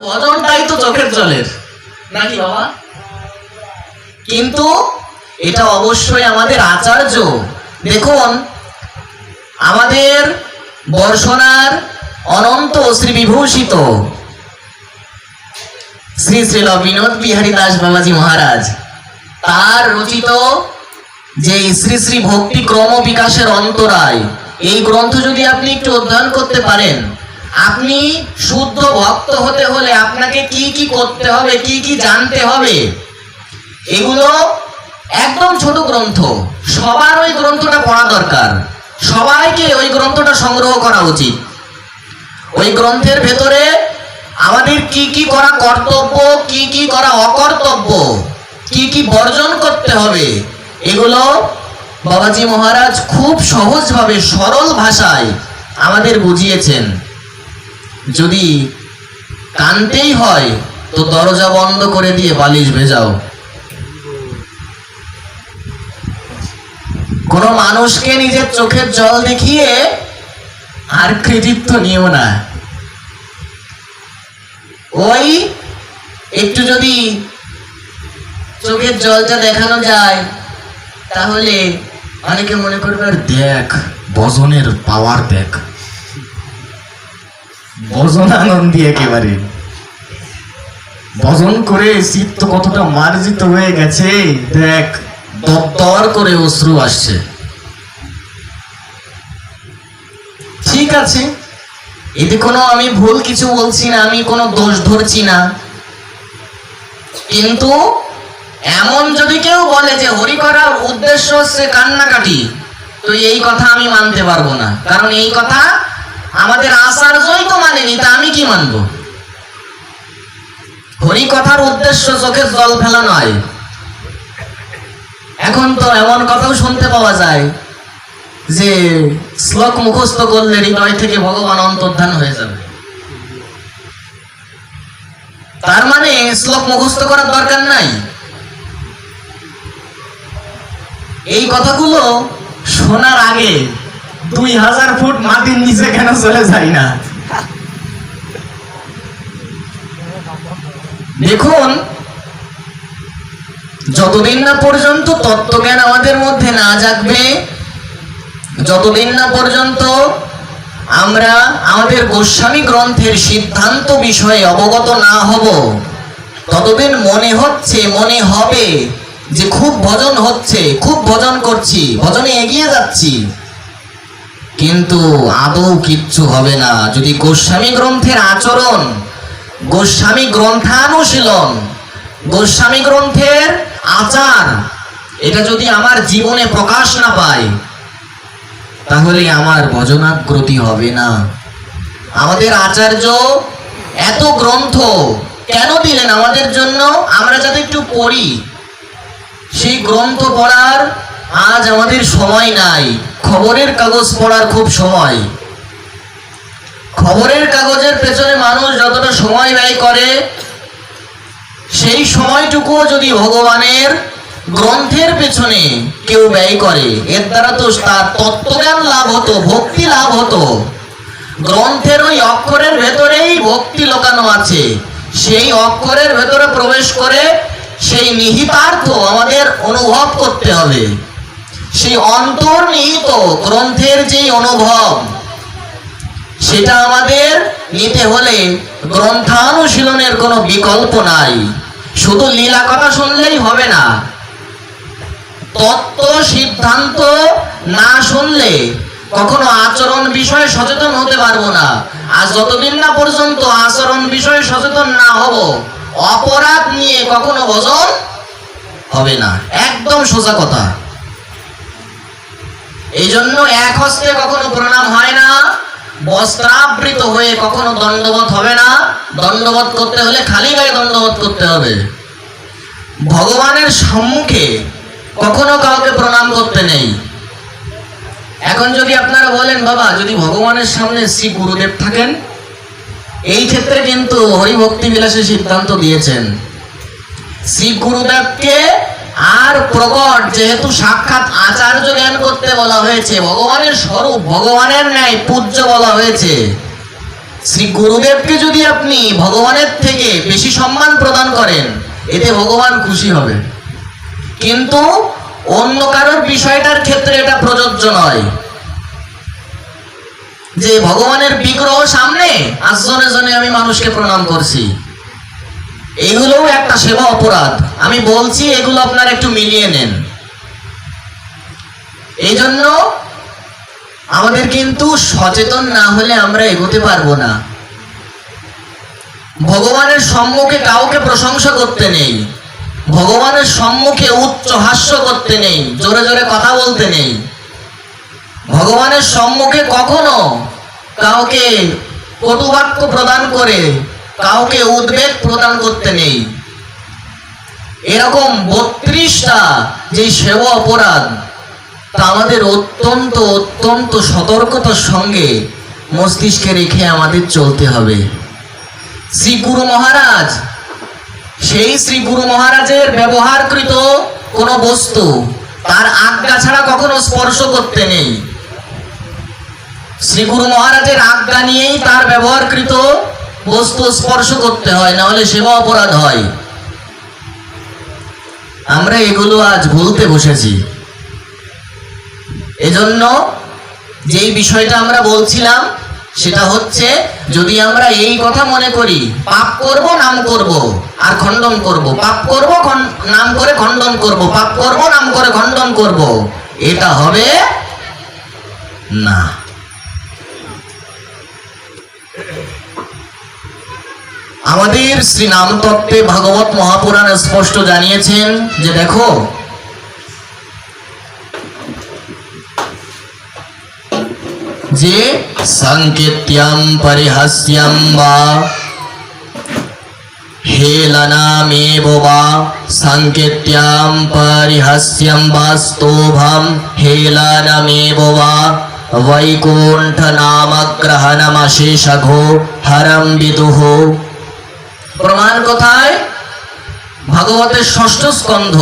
ওজনটাই তো চোখের জলের নাকি বাবা? কিন্তু এটা অবশ্যই আমাদের আচার্য। দেখুন, আমাদের বর্ষণার অনন্ত শ্রী বিভূষিত শ্রী শ্রী বিনোদ বিহারী দাস বাবাজি মহারাজ তার রচিত যে শ্রী শ্রী ভক্তি ক্রম বিকাশের অন্তরায়, এই গ্রন্থ যদি আপনি একটু অধ্যয়ন করতে পারেন, আপনি শুদ্ধ ভক্ত হতে হলে আপনাকে কি কি করতে হবে, কি কি জানতে হবে, এগুলো একদম ছোট গ্রন্থ। সবার ওই গ্রন্থটা পড়া দরকার, সবাইকে ওই গ্রন্থটা সংগ্রহ করা উচিত। ওই গ্রন্থের ভেতরে আমাদের কি কি করা কর্তব্য, কি কি করা অকর্তব্য, কি কি বর্জন করতে হবে, এগুলো বাবাজি মহারাজ খুব সহজভাবে সরল ভাষায় আমাদের বুঝিয়েছেন। যদি কানতেই হয় তো দরজা বন্ধ করে দিয়ে বালিশ ভেজাও। কোন মানুষকে নিজের চোখের জল দেখিয়ে আর কৃতিত্ব নিও না। ওই একটু যদি চোখের জলটা দেখানো যায় তাহলে অনেকে মনে করবে দেখ বজনের পাওয়ার, দেখ বজন আনন্দী, একেবারে বজন করে চিত্ত কতটা মার্জিত হয়ে গেছে, দেখ দর করে অশ্রু আসছে। ঠিক আছে, এতে কোনো আমি ভুল কিছু বলছি না, আমি কোনো দোষ ধরছি না, কিন্তু এমন যদি কেউ বলে যে হরি করার উদ্দেশ্য হচ্ছে কান্নাকাটি, তো এই কথা আমি মানতে পারবো না। কারণ এই কথা আমাদের আচার্যই তো মানেনি, তা আমি কি মানব? হরি কথার উদ্দেশ্য চোখের জল ফেলা নয়। এখন তো এমন কথাও শুনতে পাওয়া যায় যে শ্লোক মুখস্থ করলে হৃদয় থেকে ভগবান অন্তর্ধান হয়ে যাবে। তার মানে শ্লোক মুখস্থ করার দরকার নাই। এই কথাগুলো শোনার আগে 2000 ফুট মাটির নিচে কেন চলে যায় না? দেখুন, যতদিন না পর্যন্ত তত্ত্বজ্ঞান আমাদের মধ্যে না জাগবে, যতদিন না পর্যন্ত আমরা আমাদের গোস্বামী গ্রন্থের সিদ্ধান্ত বিষয়ে অবগত না হব, ততদিন মনে হবে যে খুব ভজন হচ্ছে, খুব ভজন করছি, ভজনে এগিয়ে যাচ্ছি, কিন্তু আদৌ কিচ্ছু হবে না যদি গোস্বামী গ্রন্থের আচরণ, গোস্বামী গ্রন্থানুশীলন, গোস্বামী গ্রন্থের আচার, এটা যদি আমার জীবনে প্রকাশ না পায়, তাহলে আমার ভজনাগ্রতি হবে না। আমাদের আচার্য এত গ্রন্থ কেন দিলেন আমাদের জন্য? আমরা যাতে একটু পড়ি। সেই গ্রন্থ পড়ার আজ আমাদের সময় নাই। খবরের কাগজ পড়ার খুব সময়। খবরের কাগজের পেছনে মানুষ যতটা সময় ব্যয় করে, সেই সময়টুকুও যদি ভগবানের গ্রন্থের পেছনে কেউ ব্যয় করে, এর দ্বারা তো তার তত্ত্বজ্ঞান লাভ হতো, ভক্তি লাভ হতো। গ্রন্থের ওই অক্ষরের ভেতরেই ভক্তি লুকানো আছে। সেই অক্ষরের ভেতরে প্রবেশ করে সেই নিহিতার্থ আমাদের অনুভব করতে হবে। সেই অন্তর্নিহিত গ্রন্থের যেই অনুভব, সেটা আমাদের নিতে হলে গ্রন্থানুশীলনের কোনো বিকল্প নাই। শুধু লীলা কথা শুনলেই হবে না। তত্ত্ব সিদ্ধান্ত না শুনলে কখনো আচরণ বিষয়ে সচেতন হতে পারবো না। আর যতদিন না পর্যন্ত আচরণ বিষয়ে সচেতন না হব, অপরাধ নিয়ে কখনো ভজন হবে না। একদম সোজা কথা। এই জন্য এক হস্তে কখনো প্রণাম হয় না, বস্ত্রাবৃত হয়ে কখনো দণ্ডবত হবে না। দণ্ডবত করতে হলে খালি গায়ে দণ্ডবত করতে হবে। ভগবানের সম্মুখে কখনো কাউকে প্রণাম করতে নেই। এখন যদি আপনারা বলেন বাবা, যদি ভগবানের সামনে শ্রী গুরুদেব থাকেন, এই ক্ষেত্রে কিন্তু হরিভক্তি বিলাসে সিদ্ধান্ত দিয়েছেন শ্রী গুরুদেবকে আর প্রকট, যেহেতু সাক্ষাৎ আচার্য জ্ঞান করতে বলা হয়েছে, ভগবানের স্বরূপ, ভগবানের ন্যায় পূজ্য বলা হয়েছে, শ্রী গুরুদেবকে যদি আপনি ভগবানের থেকে বেশি সম্মান প্রদান করেন, এতে ভগবান খুশি হবে। কিন্তু অন্য কারোর বিষয়টার ক্ষেত্রে এটা প্রযোজ্য নয়, যে ভগবানের বিগ্রহ সামনে আসনে জনে আমি মানুষকে প্রণাম করছি, এগুলোও একটা সেবা অপরাধ। আমি বলছি এগুলো আপনারা একটু মিলিয়ে নেন। এই জন্য আমাদের কিন্তু সচেতন না হলে আমরা এগোতে পারবো না। ভগবানের সম্মুখে কাউকে প্রশংসা করতে নেই, ভগবানের সম্মুখে উচ্চ হাস্য করতে নেই, জোরে জোরে কথা বলতে নেই। ভগবানের সম্মুখে কখনো কাউকে কটুবাক্য প্রদান করে কাউকে উদ্বেগ প্রদান করতে নেই। এরকম 32টা যে সেবা অপরাধ, তা আমাদের অত্যন্ত অত্যন্ত সতর্কতার সঙ্গে মস্তিষ্কে রেখে আমাদের চলতে হবে। শ্রী গুরু মহারাজ, সেই শ্রী গুরু মহারাজের ব্যবহারকৃত কোনো বস্তু তার আজ্ঞা ছাড়া কখনো স্পর্শ করতে নেই। শ্রী গুরু মহারাজের আজ্ঞা নিয়েই তার ব্যবহারকৃত বস্তু স্পর্শ করতে হয়, না হলে সেবা অপরাধ হয়। আমরা এগুলো আজ ভুলতে বসেছি। এজন্য যেই বিষয়টা আমরা বলছিলাম সেটা হচ্ছে, যদি আমরা এই কথা মনে করি পাপ করব নাম করব আর খণ্ডন করব, পাপ করব নাম করে খণ্ডন করব, পাপ করব নাম করে খণ্ডন করব, এটা হবে না। আমাদের শ্রী নাম তত্ত্বে ভাগবত মহাপুরাণ স্পষ্ট জানিয়েছেন যে দেখো, যে সংকেত্যম পরিহাস্যম বা হেলনামেব বা সংকেত্যম পরিহাস্যম বাস্তবম হেলনামেব বা বৈকুণ্ঠ নামগ্রহণমশেষঘো হরম বিদুঃ। প্রমাণ কোথায়? ভাগবতের 6ষ্ঠ স্কন্ধ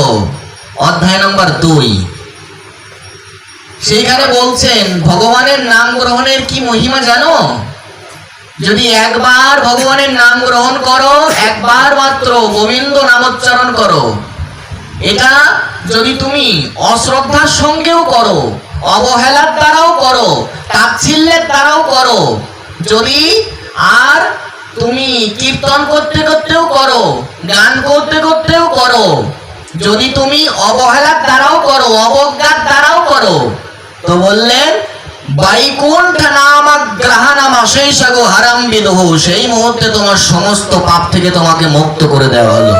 অধ্যায় নম্বর 2। সেইখানে বলছেন ভগবানের নাম গ্রহণের কি মহিমা জানো? যদি একবার ভগবানের নাম গ্রহণ করো, একবার মাত্র গোবিন্দ নামোচ্চারণ করো, এটা যদি তুমি অশ্রদ্ধার সঙ্গেও করো, অবহেলার দ্বারাও করো, তাচ্ছিল্যের দ্বারাও করো, যদি আর তুমি কীর্তন করতে করতেও করো, গান করতে করতেও করো, যদি তুমি অবহেলার দ্বারাও করো, অবজ্ঞার দ্বারাও করো, তো বললেন বৈকুণ্ঠ নামগ্রহণমশেষঘো হরম বিদুঃ, সেই মুহূর্তে তোমার সমস্ত পাপ থেকে তোমাকে মুক্ত করে দেওয়া হলো।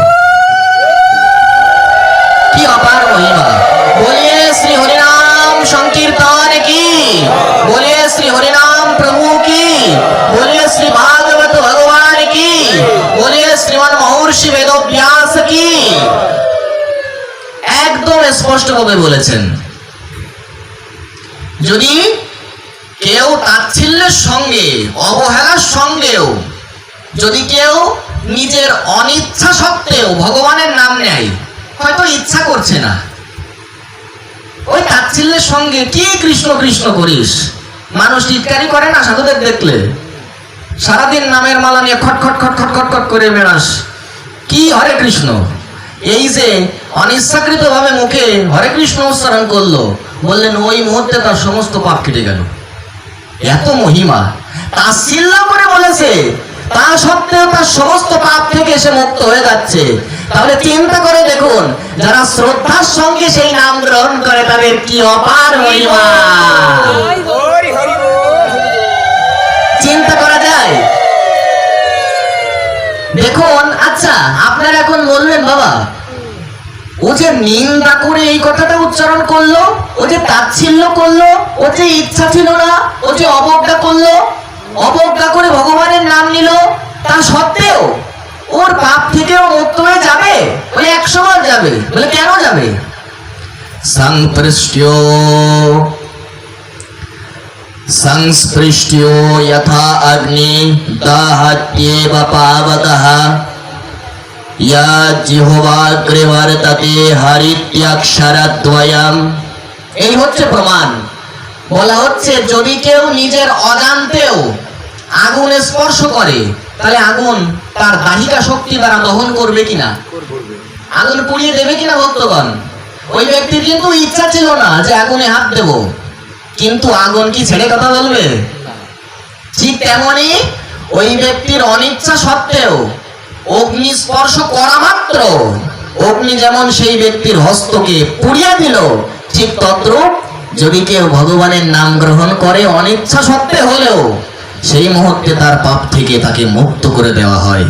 কি অপার মহিমা! বলিয়ে শ্রী হরিনাম সংকীর্তন কি, বলিয়ে শ্রী হরিনাম প্রভু কি, বলিয়ে শ্রী ভাগবত ভগবান কি, বলিয়ে শ্রীমান মহর্ষি বেদব্যাস কি। একদম স্পষ্টভাবে বলেছেন। যদি কেউ তাচ্ছিল্যের সঙ্গে, অবহেলার সঙ্গেও যদি কেউ নিজের অনিচ্ছা সত্ত্বেও ভগবানের নাম নেয়, হয়তো ইচ্ছা করছে না, ওই তাচ্ছিল্যের সঙ্গে কি কৃষ্ণ কৃষ্ণ করিস, মানুষ টিটকারি করে না সাধুদের দেখলে, সারাদিন নামের মালা নিয়ে খটখট খটখট খটখট করে বেড়াস, কি হরে কৃষ্ণ, এই যে অনিচ্ছাকৃত ভাবে মুখে হরে কৃষ্ণ উচ্চারণ করলো, বললেন ওই মুহূর্তে তার সমস্ত পাপ কেটে গেল। এত মহিমা! তাচ্ছিল্য করে বলেছে, তা সত্ত্বেও তার সমস্ত পাপ থেকে সে মুক্ত হয়ে যাচ্ছে। তাহলে চিন্তা করে দেখুন, যারা শ্রদ্ধার সঙ্গে সেই নাম গ্রহণ করে তাদের কি অপার মহিমা! চিন্তা করা যায়? দেখুন, আচ্ছা আপনারা এখন বলবেন, বাবা ও যে নিন্দা করে এই কথাটা উচ্চারণ করলো, ও যে তাচ্ছিল্য করলো, ও যে ইচ্ছা ছিল না, ও যে অবজ্ঞা করলো, অবজ্ঞা করে ভগবানের নাম নিল, তা সত্ত্বেও ওর পাপ থেকেও মুক্ত হয়ে যাবে? বলে 100 বার যাবে। বলে কেন যাবে? সংস্পৃষ্ট্যো যথা অগ্নি দাহত্যেব পাবকঃ ইয়া জিহ্বাগ্রে বর্ততে হরিত্যক্ষরদ্বয়ম। এই হচ্ছে প্রমাণ। বলা হচ্ছে যদি কেউ নিজের অজান্তেও আগুন স্পর্শ করে, তাহলে আগুন তার দাহিকা শক্তি দ্বারা দহন করবে কিনা, আগুন পুড়িয়ে দেবে কিনা ভক্তগণ? ওই ব্যক্তির কিন্তু ইচ্ছা ছিল না যে আগুনে হাত দেব, কিন্তু আগুন কি ছেড়ে কথা বলবে? ঠিক তেমনি ওই ব্যক্তির অনিচ্ছা সত্ত্বেও অগ্নি স্পর্শ করা মাত্র অগ্নি যেমন সেই ব্যক্তির হস্তকে পুড়িয়ে দিল, ঠিক তদ্রূপ যদি কেউ ভগবানের নাম গ্রহণ করে অনিচ্ছা সত্ত্বে হলেও সেই মুহূর্তে তার পাপ থেকে তাকে মুক্ত করে দেওয়া হয়।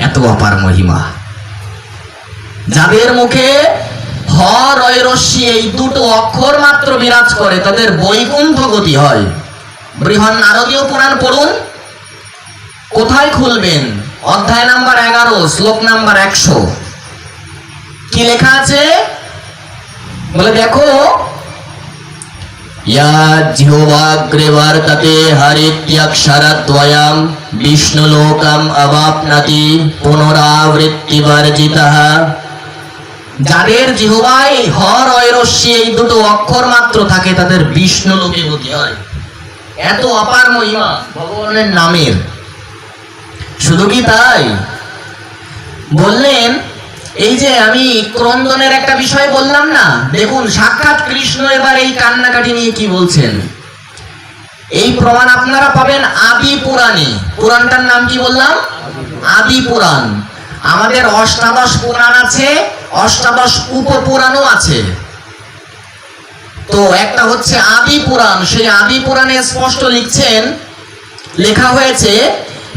এত অপার মহিমা। যাদের মুখে হ রয় রস্যি এই দুটো অক্ষর মাত্র বিরাজ করে তাদের বৈকুণ্ঠ গতি হয়। বৃহৎ নারদীয় পুরাণ পড়ুন, কোথায় খুলবেন? অধ্যায় নাম্বার 11, শ্লোক নাম্বার 100। কি লেখা আছে বলে দেখো, ইয়া জিহ্বাগ্রে বর্ততে হরিত্যক্ষরদ্বয়ম বিষ্ণুলোকম অবাপ্নতি পুনরাবৃত্তিবর্জিতঃ। যাদের জিহ্বায় হ রয় রস্যি এই দুটো অক্ষর মাত্র থাকে তাদের বিষ্ণু লোকে গতি হয়। এত অপার মহিমা ভগবানের নামের। শুধু কি তাই, বললেন এই যে আমি ক্রন্দনের একটা বিষয় বললাম না, দেখুন সাক্ষাৎ কৃষ্ণ এবার এই কান্নাকাটি নিয়ে কি বলছেন। এই প্রমাণ আপনারা পাবেন আদি পুরাণে। পুরাণটার নাম কি বললাম? আদি পুরাণ। আমাদের অষ্টাদশ পুরাণ আছে, অষ্টাদশ উপপুরাণও আছে। তো একটা হচ্ছে আদি পুরাণ, সেই আদি পুরাণে স্পষ্ট লিখছেন, লেখা হয়েছে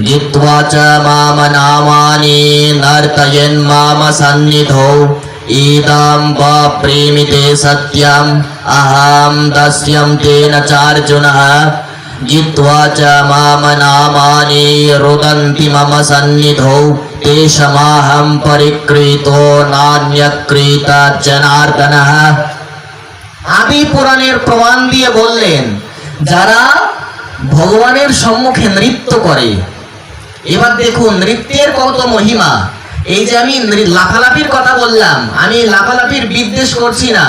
জিত্বা চ মাম নামানি নর্তয়েন মাম সন্নিধৌ ইদম বা প্রেমিতে সত্যম অহম দস্যম তেন চার্জুনঃ। জিত্বা চ মাম নামানি রুদন্তি মম সন্নিধৌ তেষমাহম পরিকৃতো নান্যকৃত জনার্দনঃ। আদি পুরাণের প্রমাণ দিয়ে বললেন যারা ভগবানের সম্মুখে নৃত্য করে। এবার দেখুন নৃত্যের কত মহিমা। এই যে আমি লাফালাফির কথা বললাম, আমি লাফালাফির বিদ্বেষ করছি না,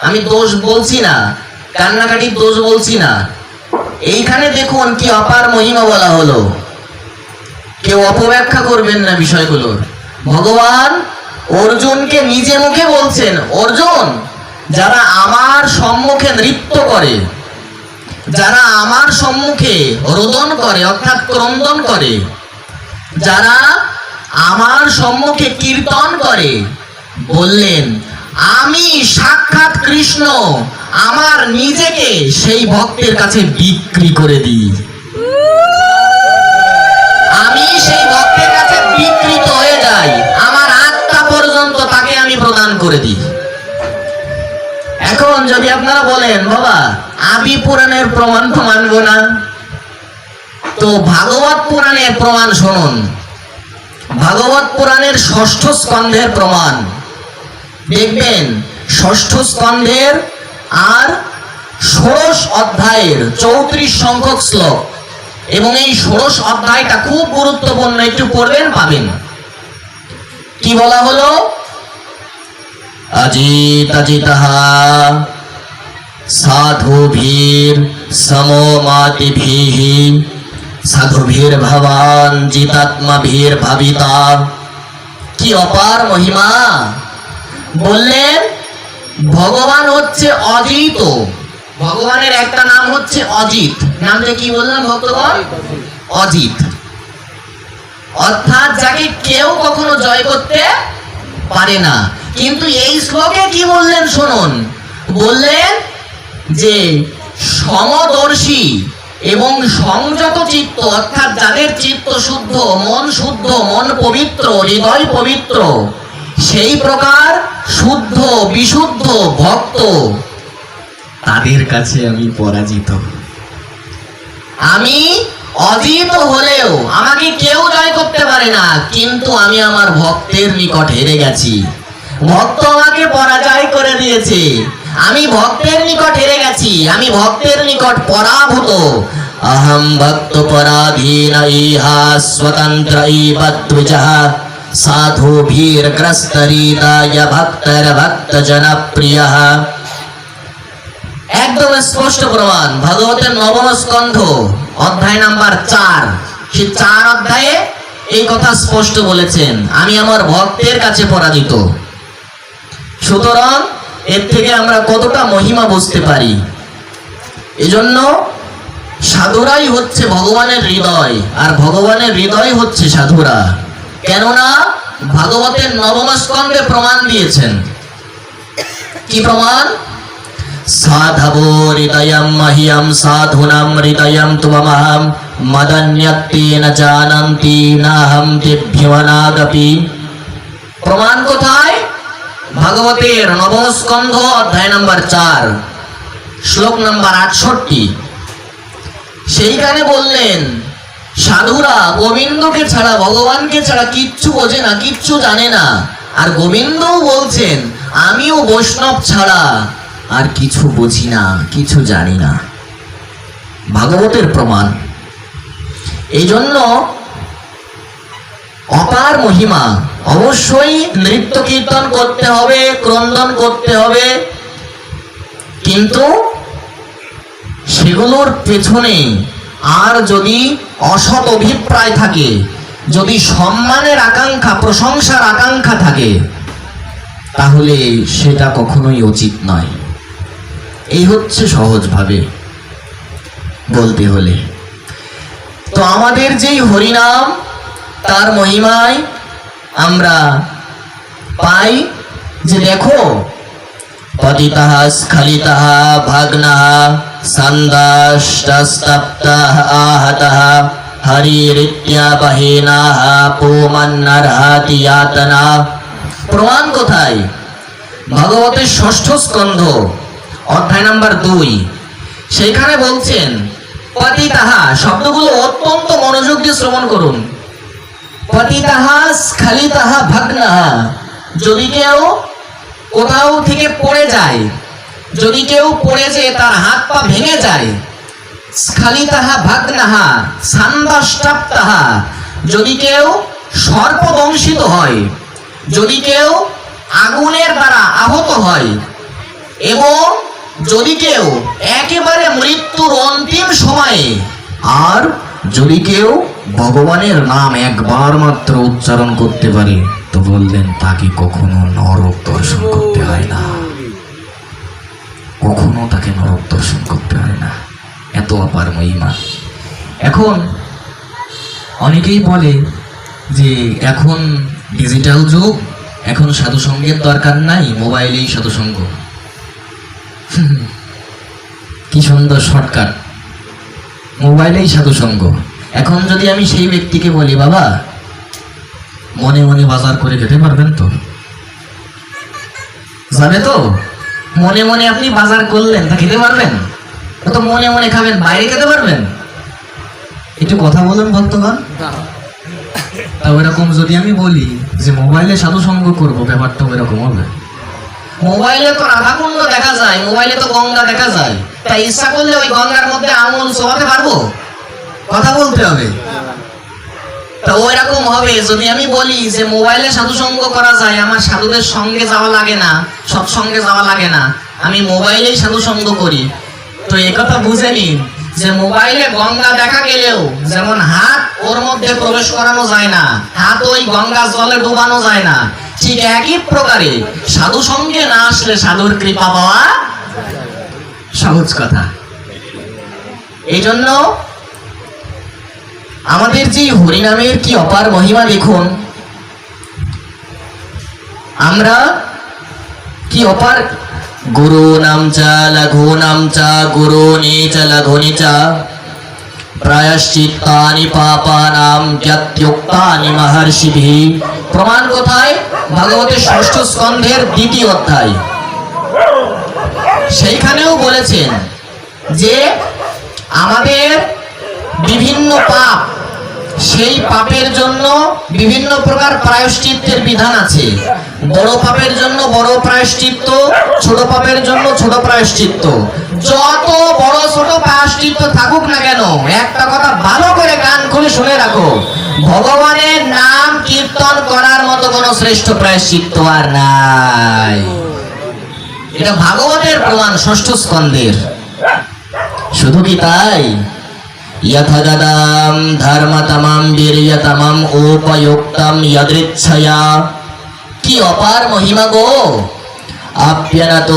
আমি দোষ বলছি না, কান্নাকাটির দোষ বলছি না। এইখানে দেখুন কি অপার মহিমা বলা হলো, কেউ অপব্যাখ্যা করবেন না বিষয়গুলোর। ভগবান অর্জুনকে নিজে মুখে বলছেন, অর্জুন যারা আমার সম্মুখে নৃত্য করে, যারা আমার সম্মুখে রোদন করে অর্থাৎ ক্রন্দন করে, যারা আমার সম্মুখে কীর্তন করে, বললেন আমি সাক্ষাৎ কৃষ্ণ আমার নিজেকে সেই ভক্তের কাছে বিক্রি করে দিই। আমি সেই ভক্তের কাছে বিকৃত হয়ে যাই, আমার আত্মা পর্যন্ত তাকে আমি প্রদান করে দিই। এখন যদি আপনারা বলেন বাবা আদি পুরাণের প্রমাণ তো মানবো না, তো ভাগবত পুরাণের প্রমাণ শুনুন। ভাগবত পুরাণের 6ষ্ঠ স্কন্ধের প্রমাণ দেখবেন, 6ষ্ঠ স্কন্ধের আর 16 অধ্যায়ের 34 সংখ্যক শ্লোক, এবং এই 16 অধ্যায়টা খুব গুরুত্বপূর্ণ, একটু পড়বেন পাবেন। কি বলা হলো? अजित अजितः साधुभिर समोमातिभिः साधुभिर भवान जितात्माभिर भाविता। কি অপার মহিমা। বললেন ভগবান হচ্ছে অজিত, ভগবানের একটা নাম হচ্ছে অজিত। নামটা কি বললাম ভক্তগণ? অজিত, অর্থাৎ যাকে কেউ কখনো জয় করতে পারে না। কিন্তু এই শ্লোকে কি বললেন শুনুন, বললেন যে সমদর্শী এবং সংযত চিত্ত, অর্থাৎ যাদের চিত্ত শুদ্ধ, মন পবিত্র, হৃদয় পবিত্র, সেই প্রকার শুদ্ধ বিশুদ্ধ ভক্ত, তাদের কাছে আমি পরাজিত। আমি অজিত হলেও আমাকে কেউ জয় করতে পারে না, কিন্তু আমি আমার ভক্তের নিকট হেরে গেছি। ভক্ত আমাকে পরাজয় করে দিয়েছে, আমি ভক্তের নিকট হেরে গেছি, আমি ভক্তের নিকট পরাভূত। अहम भक्त पराधीन इहा स्वतंत्र द्विजः साधुभीर ग्रस्तरीदाय भक्तर भक्त जनप्रियः। একদম স্পষ্ট প্রমাণ ভাগবতের 9ম স্কন্ধ অধ্যায় নাম্বার 4, সেই 4 অধ্যায়ে এই কথা স্পষ্ট বলেছেন, আমি আমার ভক্তের কাছে পরাজিত। সুতরাং এর থেকে আমরা কতটা মহিমা বুঝতে পারি। এজন্য সাধুরাই হচ্ছে ভগবানের হৃদয়, আর ভগবানের হৃদয় হচ্ছে সাধুরা। কেননা ভাগবতের নবম স্কন্ধে প্রমাণ দিয়েছেন। কি প্রমাণ? সাধবো হৃদয়ম মহ্যম সাধুনাম হৃদয়ম তুমহম মদন্যত্তে ন জানন্তি নাহম তেভ্যমনাগপি। প্রমাণ কোথায়? ভাগবতের নবম স্কন্ধ অধ্যায় নাম্বার 4, শ্লোক নাম্বার 68। সেইখানে বললেন সাধুরা গোবিন্দকে ছাড়া, ভগবানকে ছাড়া কিচ্ছু বোঝে না, কিচ্ছু জানে না। আর গোবিন্দও বলছেন আমিও বৈষ্ণব ছাড়া আর কিছু বুঝি না, কিছু জানি না। ভাগবতের প্রমাণ। এই জন্য অপার মহিমা। অবশ্যই নৃত্য কীর্তন করতে হবে, ক্রন্দন করতে হবে, কিন্তু সেগুলোর পেছনে আর যদি অসৎ অভিপ্রায় থাকে, যদি সম্মানের আকাঙ্ক্ষা, প্রশংসার আকাঙ্ক্ষা থাকে, তাহলে সেটা কখনোই উচিত নয়। এই হচ্ছে সহজভাবে বলতে হলে। তো আমাদের যেই হরিনাম, তার মহিমায় আমরা পাই যে দেখো পতিতাহ স্খলিতাহ ভগ্নঃ সন্দাষ্টস্তপ্তঃ আহতঃ হরিরিত্যাবহেনাহ পুমন্নরহতি ইয়াতনা। প্রমাণ কোথায়? ভাগবতের 6ষ্ঠ স্কন্ধ অধ্যায় নাম্বার 2, সেইখানে বলছেন পতিতাহ, শব্দগুলো অত্যন্ত মনোযোগ দিয়ে শ্রবণ করুন। পতিতাহ স্খলিতাহ ভগ্নঃ, যদি কেউ কোথাও থেকে পড়ে যায়, যদি কেউ পড়ে যে তার হাত পা ভেঙে যায়, স্খলিতাহ ভগ্নঃ সন্দাষ্টপ্তঃ, যদি কেউ সর্পদংশিত হয়, যদি কেউ আগুনের দ্বারা আহত হয়, এবং যদি কেউ একেবারে মৃত্যুর অন্তিম সময়ে, আর যদি কেউ ভগবানের নাম একবার মাত্র উচ্চারণ করতে পারে, তো বললেন তাকে কখনো নরক দর্শন করতে হয় না, কখনো তাকে নরক দর্শন করতে হয় না। এত অপার মহিমা। এখন অনেকেই বলে যে এখন ডিজিটাল যুগ, এখন সাধু সঙ্গের দরকার নাই, মোবাইলেই সাধু সঙ্গ। কি সুন্দর শর্টকাট, মোবাইলেই সাধু সঙ্গ। এখন যদি আমি সেই ব্যক্তিকে বলি বাবা মনে মনে বাজার করে খেতে পারবেন তো? যাবে তো? মনে মনে আপনি বাজার করলেন, তা খেতে পারবেন তো? মনে মনে খাবেন, বাইরে খেতে পারবেন? একটু কথা বলুন ভক্তগণ। তা ওইরকম যদি আমি বলি যে মোবাইলে সাধু সঙ্গ করবো, ব্যাপারটা ওইরকম হবে? মোবাইলে তো রাধাকুণ্ড দেখা যায়, মোবাইলে তো গঙ্গা দেখা যায়, তাই ইচ্ছা করলে ওই গঙ্গার মধ্যে আঙুল ছোঁয়াতে পারবো? কথা বলতে হবে। তা ওইরকম হবে যদি আমি বলি যে মোবাইলে সাধু সঙ্গ করা যায়, আমার সাধুদের সঙ্গে যাওয়া লাগে না, সৎসঙ্গে যাওয়া লাগে না, আমি মোবাইলেই সাধু সঙ্গ করি। তো একথা বুঝে নিন যে মোবাইলে গঙ্গা দেখা গেলেও যেমন হাত ওর মধ্যে প্রবেশ করানো যায় না, হাত ওই গঙ্গা জলে ডুবানো যায় না, ঠিক একই প্রকারে সাধু সঙ্গে না আসলে সাধুর কৃপা পাওয়া সহজ কথা। এই জন্য আমাদের যে হরিনামের কি অপার মহিমা দেখুন, আমরা কি অপার। গুরু নাম চা লঘু নাম চা গুরু নীচ লঘুনি চা প্রায়শ্চিত্তানি পাপানাম যত্যুক্তানি মহর্ষিভিঃ। প্রমাণ কোথায়? ভাগবতের 6ষ্ঠ স্কন্ধের 2য় অধ্যায়। সেইখানেও বলেছেন যে আমাদের বিভিন্ন পাপ, সেই পাপের জন্য বিভিন্ন প্রকার প্রায়শ্চিত্তের বিধান আছে। বড় পাপের জন্য বড় প্রায়শ্চিত্ত, ছোট পাপের জন্য ছোট প্রায়শ্চিত্ত। যত বড় ছোট প্রায়শ্চিত্ত থাকুক না কেন, একটা কথা ভালো করে কান খুলে শুনে রাখো, ভগবানের নাম কীর্তন করার মতো কোনো শ্রেষ্ঠ প্রায়শ্চিত্ত আর নাই। এটা ভাগবতের প্রমাণ 6ষ্ঠ স্কন্ধের। শুধু কি তাই? यथगदां धर्मतमं वीर्यतमं उपयुक्तं यदृच्छया। কি অপার মহিমা গো। আপ্যানত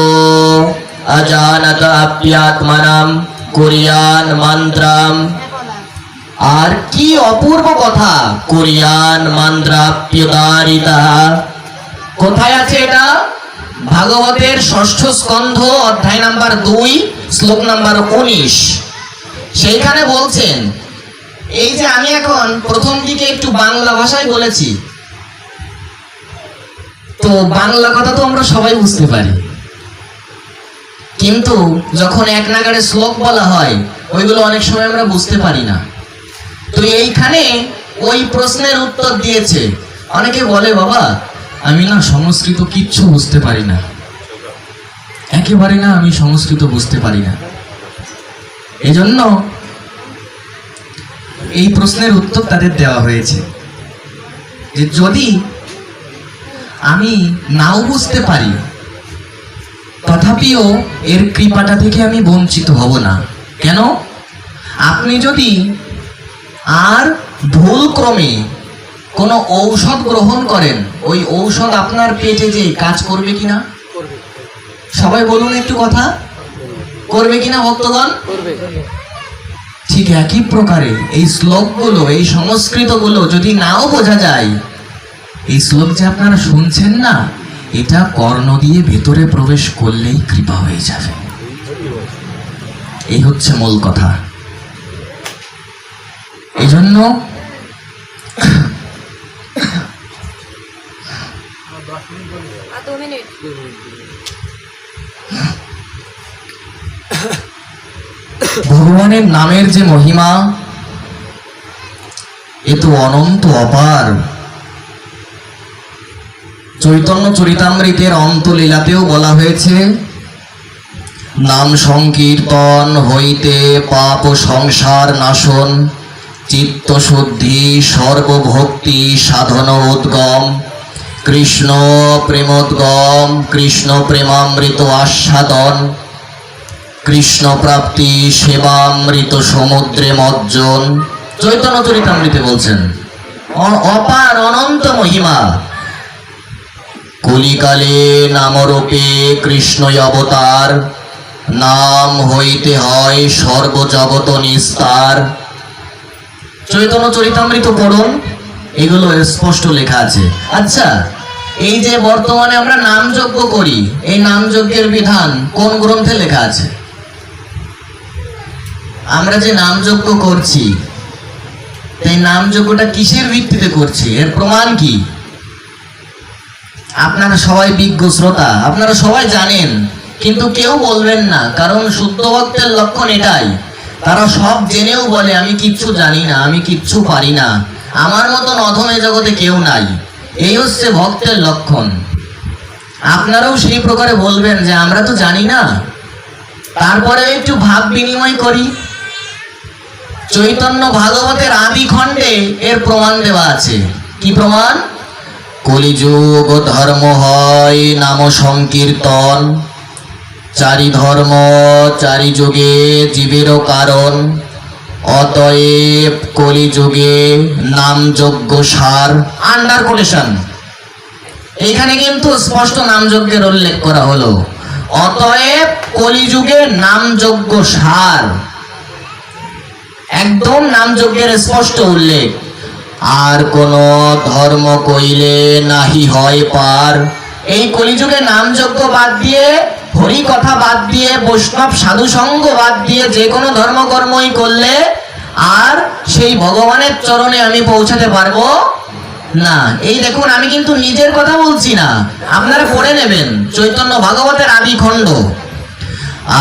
অজানত আপ্যাত্মনাম কুরিয়ান মন্ত্রাম। আর কি অপূর্ব কথা, কুরিয়ান মন্ত্রাপ্যুদারিতা। কোথায় আছে এটা? ভাগবতের ষষ্ঠ স্কন্ধ অধ্যায় নাম্বার 2 শ্লোক নাম্বার 19। সেইখানে বলছেন, এই যে আমি এখন প্রথম দিকে একটু বাংলা ভাষায় বলেছি, তো বাংলা কথা তো আমরা সবাই বুঝতে পারি, কিন্তু যখন এক নাগাড়ে শ্লোক বলা হয় ওইগুলো অনেক সময় আমরা বুঝতে পারি না। তো এইখানে ওই প্রশ্নের উত্তর দিয়েছে। অনেকে বলে, বাবা আমি না সংস্কৃত কিচ্ছু বুঝতে পারি না, একেবারে না, আমি সংস্কৃত বুঝতে পারি না। এজন্য এই প্রশ্নের উত্তর তাদের দেওয়া হয়েছে যে যদি আমি নাও বুঝতে পারি, তথাপিও এর কৃপাটা থেকে আমি বঞ্চিত হব না। কেন? আপনি যদি আর ভুল ক্রমে কোনো ঔষধ গ্রহণ করেন, ওই ঔষধ আপনার পেটে যে কাজ করবে কিনা? সবাই বলুন একটু কথা, করবে কিনা ভক্তগণ? ঠিক একই প্রকারে এই শ্লোকগুলো, এই সংস্কৃতগুলো যদি নাও বোঝা যায়, এই শ্লোক যে আপনারা শুনছেন না, এটা কর্ণ দিয়ে ভেতরে প্রবেশ করলেই কৃপা হয়ে যাবে। এই হচ্ছে মূল কথা। এই জন্য ভগবানের নামের যে মহিমা, এ তো অনন্ত অপার। চৈতন্য চরিতামৃতের অন্তলীলাতেও বলা হয়েছে, নাম সংকীর্তন হইতে পাপ সংসার নাশন, চিত্ত শুদ্ধি সর্বভক্তি সাধন উদ্গম, কৃষ্ণ প্রেমোদ্গম, কৃষ্ণ প্রেমামৃত আস্বাদন, কৃষ্ণ প্রাপ্তি সেবামৃত সমুদ্রে মজ্জন। চৈতন্য চরিতামৃতে বলছেন অপার অনন্ত মহিমা। কলিকালে নামরূপে কৃষ্ণ অবতার, নাম হইতে হয় সর্বজগত নিস্তার। চৈতন্য চরিতামৃত পড়ুন, এগুলো স্পষ্ট লেখা আছে। আচ্ছা, এই যে বর্তমানে আমরা নামযজ্ঞ করি, এই নামযজ্ঞের বিধান কোন গ্রন্থে লেখা আছে? আমরা যে নামযজ্ঞ করছি, এই নামযজ্ঞটা কিসের ভিত্তিতে করছি? এর প্রমাণ কি? আপনারা সবাই বিজ্ঞ শ্রোতা, আপনারা সবাই জানেন, কিন্তু কেউ বলবেন না, কারণ শুদ্ধ ভক্তের লক্ষণ এটাই। তারা সব জেনেও বলে আমি কিচ্ছু জানি না, আমি কিচ্ছু পারি না, আমার মতন অধমে জগতে কেউ নাই। এই হচ্ছে ভক্তের লক্ষণ। আপনারাও সেই প্রকারে বলবেন যে আমরা তো জানি না, তারপরে একটু ভাব বিনিময় করি। চৈতন্য ভাগবতের আদি খণ্ডে এর প্রমাণ দেওয়া আছে। কি প্রমাণ? কলিযুগ ধর্ম হয় নাম সংকীর্তন, চারি ধর্ম চারি যুগে জীবেরও কারণ, অতএব কলিযুগে নাম যজ্ঞ সার। আন্ডার কোটেশন, এইখানে কিন্তু স্পষ্ট নামযজ্ঞের উল্লেখ করা হলো। অতএব কলিযুগে নামযজ্ঞ সার, একদম নামযজ্ঞের স্পষ্ট উল্লেখ। আর কোন ধর্ম কইলে নাহি হয় পার। এই কলিযুগে নামযজ্ঞ বাদ দিয়ে, হরি কথা বাদ দিয়ে, বৈষ্ণব সাধু সঙ্গ বাদ দিয়ে যে কোনো ধর্মকর্মই করলে আর সেই ভগবানের চরণে আমি পৌঁছাতে পারবো না। এই দেখুন, আমি কিন্তু নিজের কথা বলছি না, আপনারা পড়ে নেবেন চৈতন্য ভাগবতের আদি খণ্ড।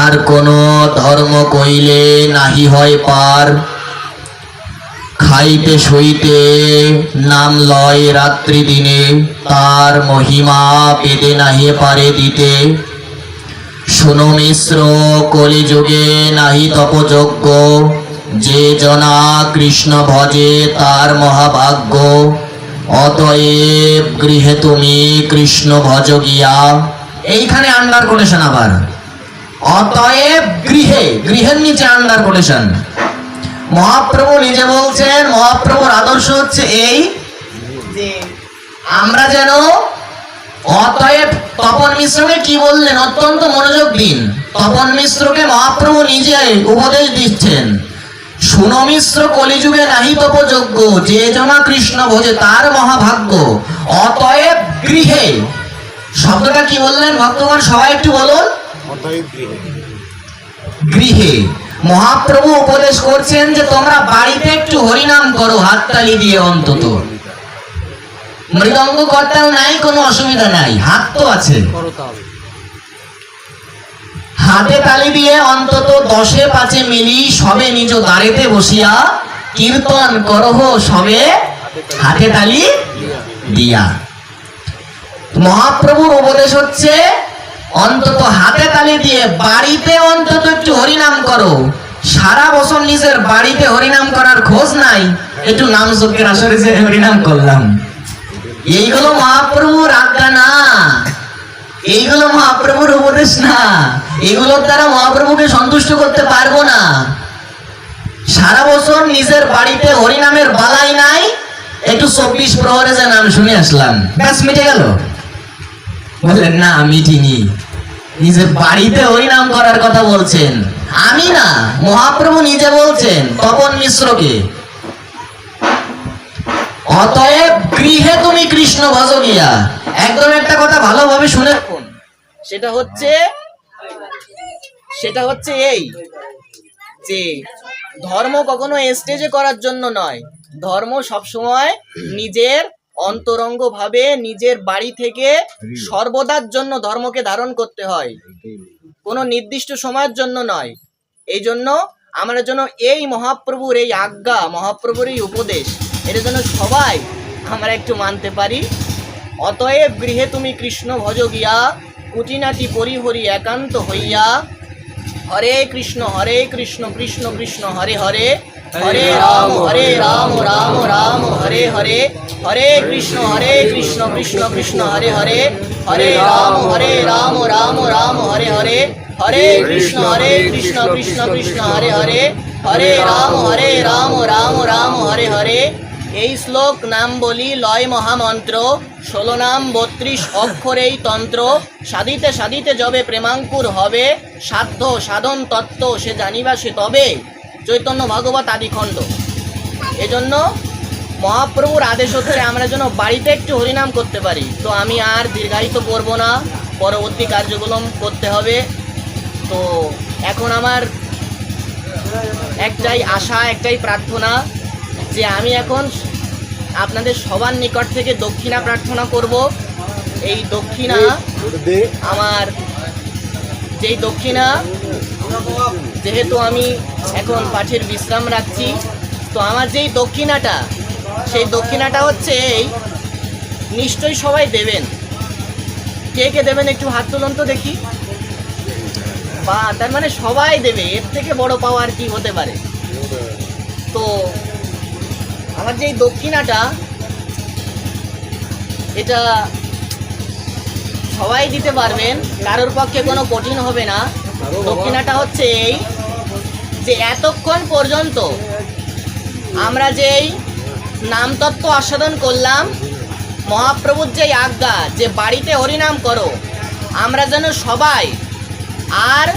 আর কোন ধর্ম কইলে নাহি হয় পার, খাইতে শুইতে নাম লয় রাত্রি দিনে, তার মহিমা পেতে নাহি পারে দিতে। শুনো মিশ্র কলিযুগে নাহি তপযজ্ঞ, যে জনা কৃষ্ণ ভজে তার মহাভাগ্য। অতএব গৃহে তুমি কৃষ্ণ ভজ গিয়া। এইখানে আন্ডার কোটেশন আবার, অতএব গৃহে, গৃহের নিচে আন্ডার কোটেশন। মহাপ্রভু নিজে বলছেন, মহাপ্রভুর আদর্শ হচ্ছে এই যে আমরা যেন, অতএব তপন মিশ্রকে কি বললেন, অত্যন্ত মনোযোগ দিন। তপন মিশ্রকে মহাপ্রভু নিজে উপদেশ দিচ্ছেন, শুনো মিশ্র কলিযুগে নাহি তপযোগ্য, যে জনা কৃষ্ণ ভোজে তার মহাভাগ্য। অতএব গৃহে, শব্দটা কি বললেন ভক্তগণ, সবাই একটু বলুন। গৃহে মহাপ্রভু উপদেশ করছেন যে তোমরা বাড়িতে একটু হরিনাম করো, হাততালি দিয়ে অন্তত। মৃদঙ্গ করতেও নাই, কোনো অসুবিধা নাই, হাত তো আছে, হাতে তালি দিয়ে অন্তত 10-5 মিলি সবে নিজ দ্বারেতে বসিয়া কীর্তন করহ সবে হাতে তালি দিয়া। মহাপ্রভুর উপদেশ হচ্ছে অন্তত হাতে তালি দিয়ে বাড়িতে অন্তত একটু হরিনাম করো। সারা বছর নিজের বাড়িতে হরিনাম করার খোঁজ নাই, একটু নাম যজ্ঞের আসরে যে হরিনাম করলাম, এইগুলো মহাপ্রভুর আজ্ঞা না, এইগুলো মহাপ্রভুর উপদেশ না, এগুলোর দ্বারা মহাপ্রভুকে সন্তুষ্ট করতে পারবো না। সারা বছর নিজের বাড়িতে হরিনামের বালাই নাই, একটু 24 প্রহরে যে নাম শুনে আসলাম, ব্যাস মিটে গেল। বললেন না, মিটিনি, নিজের বাড়িতে হরিনাম করার কথা বলছেন, আমি না, মহাপ্রভু নিজে বলছেন তপন মিশ্রকে। অতএব গৃহে তুমি কৃষ্ণ ভজ গিয়া। একদম একটা কথা ভালোভাবে শুনে রাখুন, সেটা হচ্ছে এই যে ধর্ম কখনো স্টেজে করার জন্য নয়, ধর্ম সবসময় নিজের অন্তরঙ্গ ভাবে নিজের বাড়ি থেকে সর্বদার জন্য ধর্মকে ধারণ করতে হয়, কোনো নির্দিষ্ট সময়ের জন্য নয়। এই জন্য আমরা যেন এই মহাপ্রভুর এই আজ্ঞা, মহাপ্রভুর এই উপদেশ, এটা যেন সবাই আমরা একটু মানতে পারি। অতএব গৃহে তুমি কৃষ্ণ ভজ গিয়া, কুটিনাটি পরিহরি একান্ত হইয়া। হরে কৃষ্ণ কৃষ্ণ কৃষ্ণ হরে হরে, হরে রাম রাম রাম হরে হরে, হরে কৃষ্ণ কৃষ্ণ কৃষ্ণ হরে হরে, হরে রাম রাম রাম হরে হরে, হরে কৃষ্ণ কৃষ্ণ কৃষ্ণ হরে হরে, হরে রাম রাম রাম হরে হরে। এই শ্লোক নাম বলি লয় মহামন্ত্র, 16 নাম 32 অক্ষরেই তন্ত্র। সাধিতে সাধিতে যবে প্রেমাঙ্কুর হবে, সাধ্য সাধন তত্ত্ব সে জানিবা সে তবে। চৈতন্য ভাগবত আদিখণ্ড। এজন্য মহাপ্রভুর আদেশ হচ্ছে আমরা যেন বাড়িতে একটু হরিনাম করতে পারি। তো আমি আর দীর্ঘায়িত করব না, পরবর্তী কার্যক্রম করতে হবে। তো এখন আমার একটাই আশা, একটাই প্রার্থনা যে আমি এখন আপনাদের সবার নিকট থেকে দক্ষিণা প্রার্থনা করব। এই দক্ষিণা আমার, যেই দক্ষিণা, যেহেতু আমি এখন পাঠের বিশ্রাম রাখছি, তো আমার যেই দক্ষিণাটা, সেই দক্ষিণাটা হচ্ছে এই, নিশ্চয়ই সবাই দেবেন। কে কে দেবেন একটু হাত তুলুন তো দেখি। বা তার মানে সবাই দেবে, এর থেকে বড় পাওয়ার কি হতে পারে। তো আমার যেই দক্ষিণাটা, এটা সবাই দিতে পারবেন, কারোর পক্ষে কোনো কঠিন হবে না। দক্ষিণাটা হচ্ছে এই যে এতক্ষণ পর্যন্ত আমরা যেই নামতত্ত্ব আস্বাদন করলাম, মহাপ্রভুর যেই আজ্ঞা যে বাড়িতে হরিনাম করো, আমরা যেন সবাই আর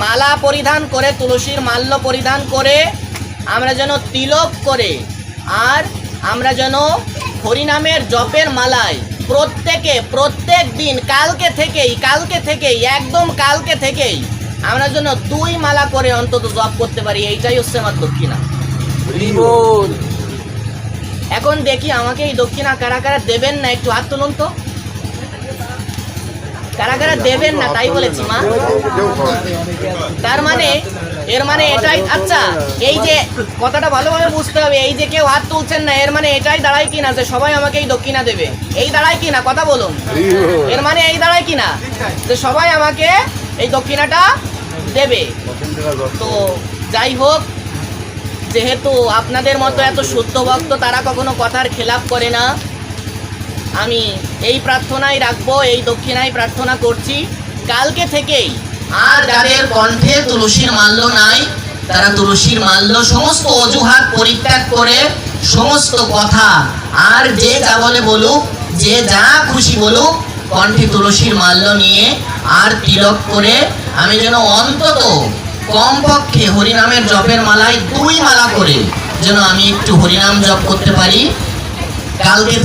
মালা পরিধান করে, তুলসীর মাল্য পরিধান করে, আমরা যেন তিলক করে, আর আমরা যেন হরিনামের জপের মালায় প্রত্যেক দিন কালকে থেকেই একদম কালকে থেকেই আমরা যেন 2 মালা করে অন্তত জপ করতে পারি। এইটাই হচ্ছে আমার দক্ষিণা। এখন দেখি আমাকে এই দক্ষিণা কারা কারা দেবেন না, একটু হাত তুলুন তো। কারা কারা দেবেন না তাই বলেছি মা। তার মানে এর মানে এটাই, আচ্ছা এই যে কথাটা ভালোভাবে বুঝতে হবে, এই যে কেউ হাত তুলছেন না, এর মানে এটাই দাঁড়ায় কিনা যে সবাই আমাকে এই দক্ষিণা দেবে? এই দাঁড়ায় কিনা? কথা বলুন। এর মানে এই দাঁড়ায় কিনা যে সবাই আমাকে এই দক্ষিণাটা দেবে? তো যাই হোক, যেহেতু আপনাদের মতো এত শুদ্ধ ভক্ত তারা কখনো কথার খেলাপ করে না, আমি এই প্রার্থনাই রাখবো, এই দক্ষিণাই প্রার্থনা করছি কালকে থেকেই। আর যাদের কণ্ঠে তুলসীর মাল্য নাই তারা তুলসীর মাল্য সমস্ত অজুহাত পরিত্যাগ করে সমস্ত কথা আর যে যা বলে বলুক, যে যা খুশি বলুক, কণ্ঠে তুলসীর মাল্য নিয়ে আর তিলক করে আমি যেন অন্তত কমপক্ষে হরিনামের জপের মালায় 2 মালা করে যেন আমি একটু হরিনাম জপ করতে পারি। কালকে